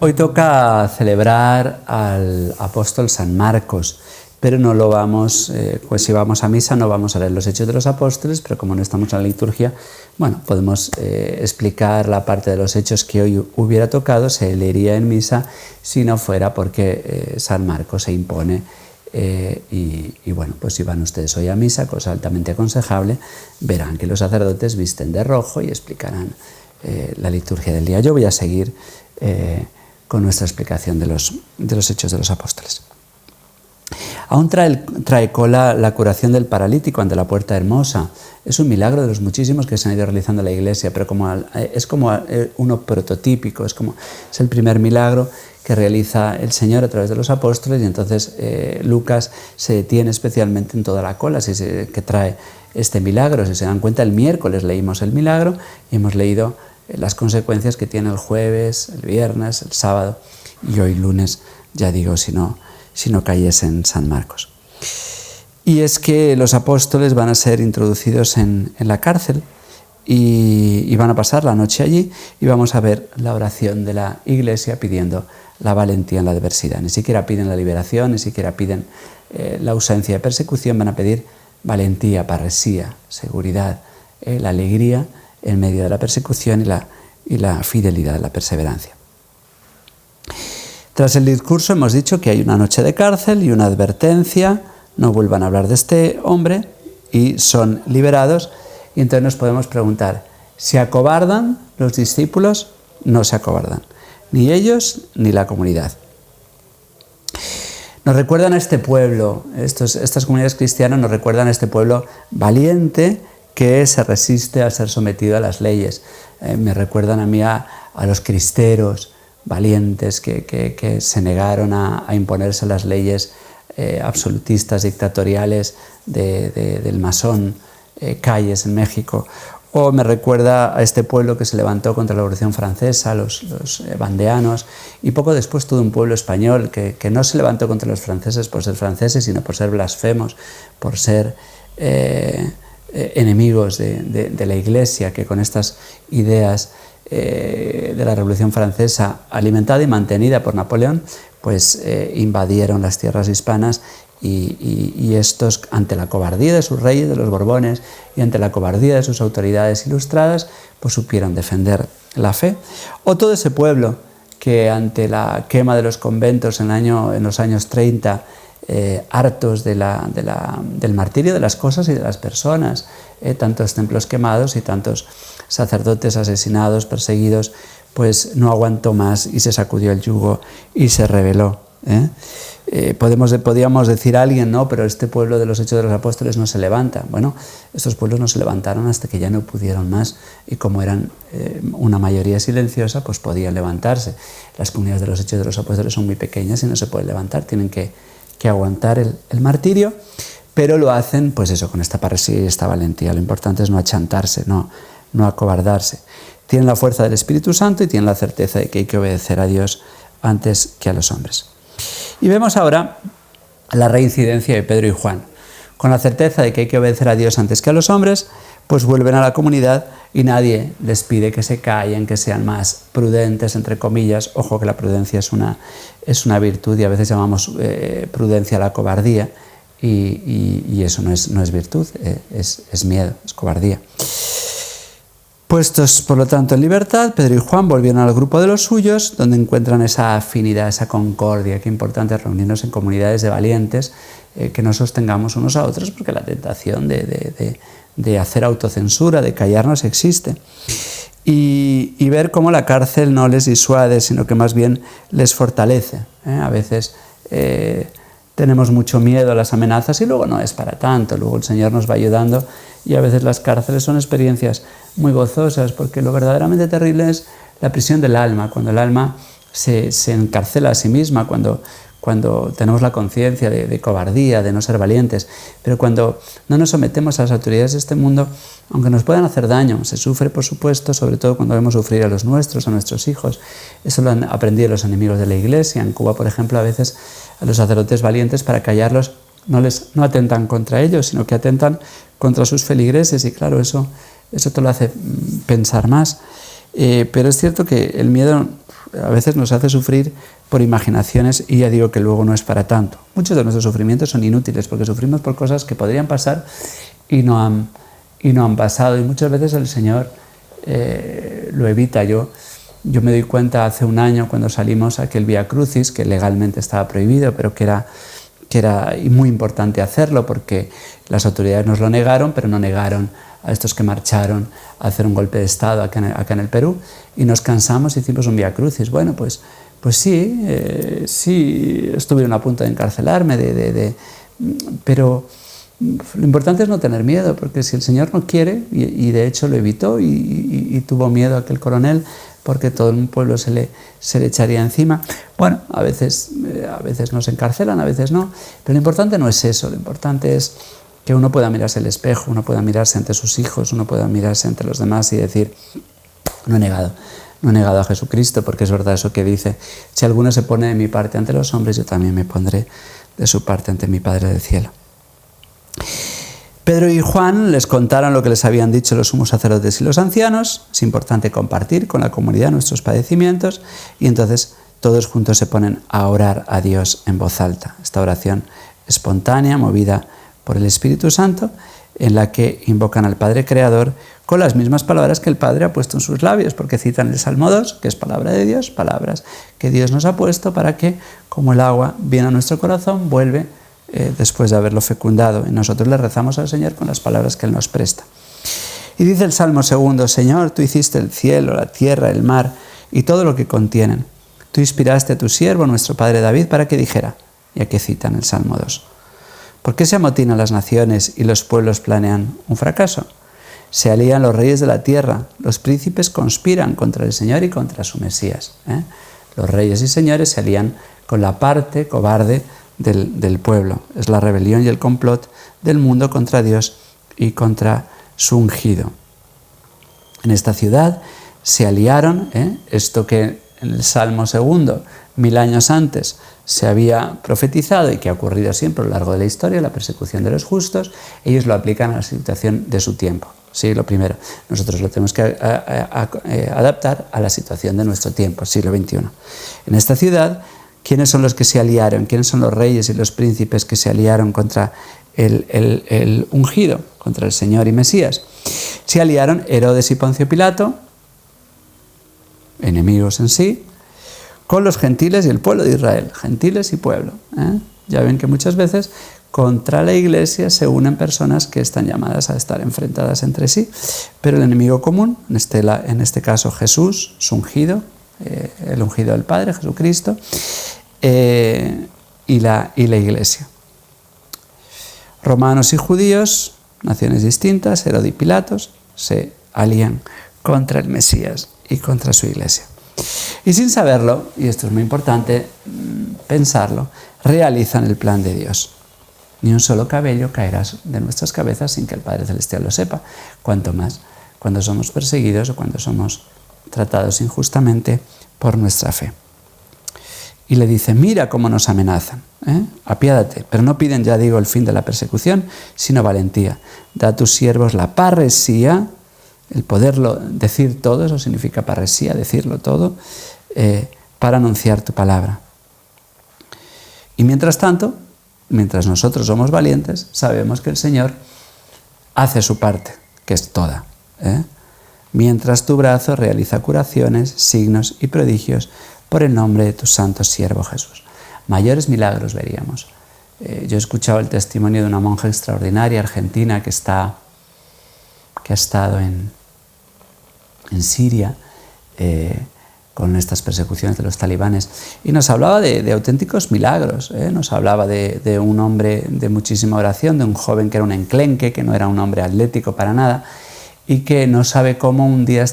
Hoy toca celebrar al apóstol San Marcos, pero no lo vamos, pues si vamos a misa no vamos a leer los Hechos de los Apóstoles, pero como no estamos en la liturgia, bueno, podemos explicar la parte de los Hechos que hoy hubiera tocado, se leería en misa si no fuera porque San Marcos se impone. Y bueno, pues si van ustedes hoy a misa, cosa altamente aconsejable, verán que los sacerdotes visten de rojo y explicarán la liturgia del día. Yo voy a seguir con nuestra explicación de los Hechos de los Apóstoles. Aún trae cola la curación del paralítico ante la Puerta Hermosa. Es un milagro de los muchísimos que se han ido realizando en la Iglesia, pero es como uno prototípico, es el primer milagro que realiza el Señor a través de los apóstoles, y entonces Lucas se detiene especialmente en toda la cola que trae este milagro. Si se dan cuenta, el miércoles leímos el milagro y hemos leído las consecuencias que tiene el jueves, el viernes, el sábado, y hoy lunes, ya digo, si no cayese en San Marcos. Y es que los apóstoles van a ser introducidos en la cárcel y van a pasar la noche allí, y vamos a ver la oración de la Iglesia pidiendo la valentía en la adversidad. Ni siquiera piden la liberación, ni siquiera piden la ausencia de persecución, van a pedir valentía, parresía, seguridad, la alegría en medio de la persecución y la fidelidad, la perseverancia. Tras el discurso hemos dicho que hay una noche de cárcel y una advertencia: no vuelvan a hablar de este hombre, y son liberados. Y entonces nos podemos preguntar, ¿se acobardan los discípulos? No se acobardan, ni ellos ni la comunidad. Nos recuerdan a este pueblo, estas comunidades cristianas nos recuerdan a este pueblo valiente que se resiste a ser sometido a las leyes. Me recuerdan a mí a los cristeros valientes que se negaron a imponerse las leyes absolutistas, dictatoriales del masón Calles en México. O me recuerda a este pueblo que se levantó contra la Revolución Francesa, los vandeanos, y poco después todo un pueblo español que no se levantó contra los franceses por ser franceses, sino por ser blasfemos, por ser enemigos de la Iglesia, que con estas ideas de la Revolución Francesa, alimentada y mantenida por Napoleón, pues invadieron las tierras hispanas, y estos, ante la cobardía de sus reyes, de los Borbones, y ante la cobardía de sus autoridades ilustradas, pues supieron defender la fe. O todo ese pueblo que ante la quema de los conventos en los años 30, hartos del martirio de las cosas y de las personas, tantos templos quemados y tantos sacerdotes asesinados, perseguidos, pues no aguantó más y se sacudió el yugo y se rebeló. Podríamos decir a alguien, no, pero este pueblo de los Hechos de los Apóstoles no se levanta. Bueno, estos pueblos no se levantaron hasta que ya no pudieron más, y como eran una mayoría silenciosa, pues podían levantarse. Las comunidades de los Hechos de los Apóstoles son muy pequeñas y no se pueden levantar, tienen que aguantar el martirio, pero lo hacen, pues eso, con esta parresía y esta valentía. Lo importante es no achantarse, no acobardarse. Tienen la fuerza del Espíritu Santo y tienen la certeza de que hay que obedecer a Dios antes que a los hombres. Y vemos ahora la reincidencia de Pedro y Juan. Con la certeza de que hay que obedecer a Dios antes que a los hombres, pues vuelven a la comunidad y nadie les pide que se callen, que sean más prudentes, entre comillas. Ojo que la prudencia es una virtud, y a veces llamamos prudencia a la cobardía, y eso no es virtud, es miedo, es cobardía. Puestos, por lo tanto, en libertad, Pedro y Juan volvieron al grupo de los suyos, donde encuentran esa afinidad, esa concordia. Qué importante es reunirnos en comunidades de valientes, que nos sostengamos unos a otros, porque la tentación de hacer autocensura, de callarnos, existe. Y ver cómo la cárcel no les disuade, sino que más bien les fortalece. A veces tenemos mucho miedo a las amenazas y luego no es para tanto, luego el Señor nos va ayudando, y a veces las cárceles son experiencias muy gozosas, porque lo verdaderamente terrible es la prisión del alma, cuando el alma se encarcela a sí misma, cuando tenemos la conciencia de cobardía, de no ser valientes. Pero cuando no nos sometemos a las autoridades de este mundo, aunque nos puedan hacer daño, se sufre, por supuesto, sobre todo cuando vemos sufrir a los nuestros, a nuestros hijos. Eso lo han aprendido los enemigos de la Iglesia. En Cuba, por ejemplo, a veces a los sacerdotes valientes, para callarlos, no atentan contra ellos, sino que atentan contra sus feligreses, y claro, eso te lo hace pensar más. pero es cierto que el miedo a veces nos hace sufrir por imaginaciones y ya digo que luego no es para tanto. Muchos de nuestros sufrimientos son inútiles porque sufrimos por cosas que podrían pasar y no han pasado, y muchas veces el Señor lo evita. Yo me doy cuenta hace un año cuando salimos a aquel Vía Crucis, que legalmente estaba prohibido, pero que era muy importante hacerlo porque las autoridades nos lo negaron, pero no negaron a estos que marcharon a hacer un golpe de Estado acá en el Perú, y nos cansamos y hicimos un Vía Crucis. Bueno, pues sí, estuvieron a punto de encarcelarme, pero lo importante es no tener miedo, porque si el Señor no quiere, y de hecho lo evitó y tuvo miedo a aquel coronel, porque todo el pueblo se le echaría encima. Bueno, a veces nos encarcelan, a veces no, pero lo importante no es eso, lo importante es que uno pueda mirarse al espejo, uno pueda mirarse ante sus hijos, uno pueda mirarse ante los demás y decir, no he negado a Jesucristo, porque es verdad eso que dice, si alguno se pone de mi parte ante los hombres, yo también me pondré de su parte ante mi Padre del cielo. Pedro y Juan les contaron lo que les habían dicho los sumos sacerdotes y los ancianos. Es importante compartir con la comunidad nuestros padecimientos, y entonces todos juntos se ponen a orar a Dios en voz alta. Esta oración espontánea, movida por el Espíritu Santo, en la que invocan al Padre Creador con las mismas palabras que el Padre ha puesto en sus labios, porque citan el Salmo 2, que es palabra de Dios, palabras que Dios nos ha puesto para que, como el agua viene a nuestro corazón, vuelve después de haberlo fecundado, y nosotros le rezamos al Señor con las palabras que Él nos presta. Y dice el Salmo 2, Señor, tú hiciste el cielo, la tierra, el mar y todo lo que contienen. Tú inspiraste a tu siervo, nuestro padre David, para que dijera, y aquí citan el Salmo 2. ¿Por qué se amotinan las naciones y los pueblos planean un fracaso? Se alían los reyes de la tierra, los príncipes conspiran contra el Señor y contra su Mesías. Los reyes y señores se alían con la parte cobarde del pueblo. Es la rebelión y el complot del mundo contra Dios y contra su ungido. En esta ciudad se aliaron, esto que en el Salmo 2, 1000 años antes, se había profetizado y que ha ocurrido siempre a lo largo de la historia, la persecución de los justos, ellos lo aplican a la situación de su tiempo. Sí, lo primero, nosotros lo tenemos que adaptar a la situación de nuestro tiempo, siglo XXI. En esta ciudad, ¿quiénes son los que se aliaron? ¿Quiénes son los reyes y los príncipes que se aliaron contra el ungido, contra el Señor y Mesías? Se aliaron Herodes y Poncio Pilato, enemigos en sí, con los gentiles y el pueblo de Israel, gentiles y pueblo. Ya ven que muchas veces contra la Iglesia se unen personas que están llamadas a estar enfrentadas entre sí, pero el enemigo común, en este caso Jesús, su ungido, el ungido del Padre, Jesucristo, y la Iglesia. Romanos y judíos, naciones distintas, Herodes y Pilatos, se alían contra el Mesías y contra su Iglesia. Y sin saberlo, y esto es muy importante pensarlo, realizan el plan de Dios. Ni un solo cabello caerá de nuestras cabezas sin que el Padre Celestial lo sepa, cuanto más cuando somos perseguidos o cuando somos tratados injustamente por nuestra fe. Y le dice, mira cómo nos amenazan, apiádate, pero no piden, ya digo, el fin de la persecución, sino valentía. Da a tus siervos la parresía, el poderlo decir todo, eso significa parresía, decirlo todo, para anunciar tu palabra. Y mientras tanto, mientras nosotros somos valientes, sabemos que el Señor hace su parte, que es toda. Mientras tu brazo realiza curaciones, signos y prodigios por el nombre de tu santo siervo Jesús. Mayores milagros veríamos. Yo he escuchado el testimonio de una monja extraordinaria argentina que ha estado en Siria con estas persecuciones de los talibanes, y nos hablaba de auténticos milagros. Nos hablaba de un hombre de muchísima oración, de un joven que era un enclenque, que no era un hombre atlético para nada, y que no sabe cómo un día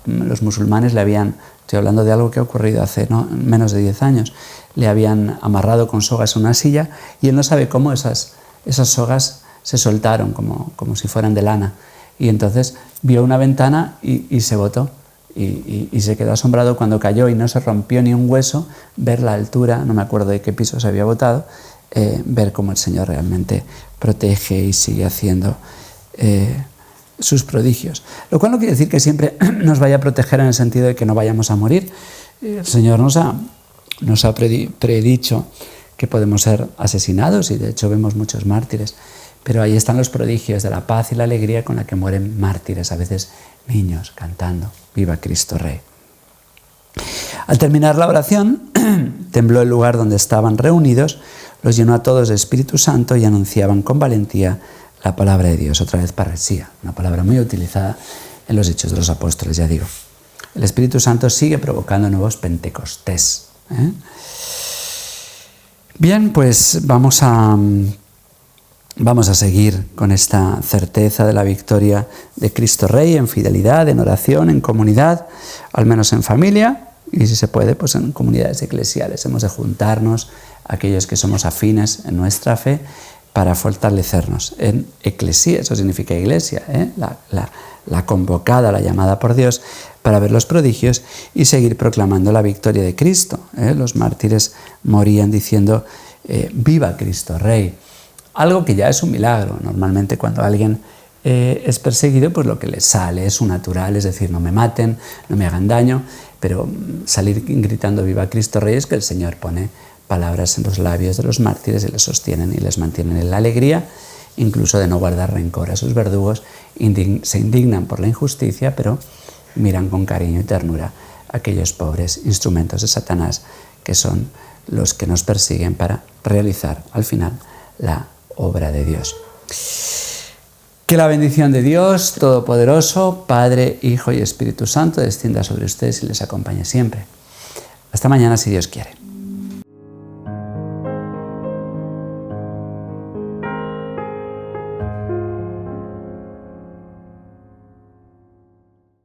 los musulmanes le habían, estoy hablando de algo que ha ocurrido hace menos de 10 años, le habían amarrado con sogas en una silla, y él no sabe cómo esas sogas se soltaron como si fueran de lana, y entonces vio una ventana y se botó. Y se quedó asombrado cuando cayó y no se rompió ni un hueso, ver la altura, no me acuerdo de qué piso se había botado, ver cómo el Señor realmente protege y sigue haciendo sus prodigios. Lo cual no quiere decir que siempre nos vaya a proteger en el sentido de que no vayamos a morir. El Señor nos ha predicho que podemos ser asesinados y de hecho vemos muchos mártires. Pero ahí están los prodigios de la paz y la alegría con la que mueren mártires, a veces niños, cantando «Viva Cristo Rey». Al terminar la oración, tembló el lugar donde estaban reunidos, los llenó a todos de Espíritu Santo y anunciaban con valentía la palabra de Dios. Otra vez parresía, una palabra muy utilizada en los Hechos de los Apóstoles, ya digo. El Espíritu Santo sigue provocando nuevos Pentecostés. Bien, pues vamos a seguir con esta certeza de la victoria de Cristo Rey en fidelidad, en oración, en comunidad, al menos en familia y si se puede, pues en comunidades eclesiales. Hemos de juntarnos aquellos que somos afines en nuestra fe para fortalecernos en eclesía, eso significa iglesia, la convocada, la llamada por Dios para ver los prodigios y seguir proclamando la victoria de Cristo. Los mártires morían diciendo «Viva Cristo Rey», algo que ya es un milagro. Normalmente cuando alguien es perseguido, pues lo que le sale es su natural, es decir, no me maten, no me hagan daño, pero salir gritando «Viva Cristo Rey» es que el Señor pone palabras en los labios de los mártires y les sostienen y les mantienen en la alegría, incluso de no guardar rencor a sus verdugos, se indignan por la injusticia, pero miran con cariño y ternura a aquellos pobres instrumentos de Satanás que son los que nos persiguen para realizar al final la obra de Dios. Que la bendición de Dios Todopoderoso, Padre, Hijo y Espíritu Santo descienda sobre ustedes y les acompañe siempre. Hasta mañana si Dios quiere.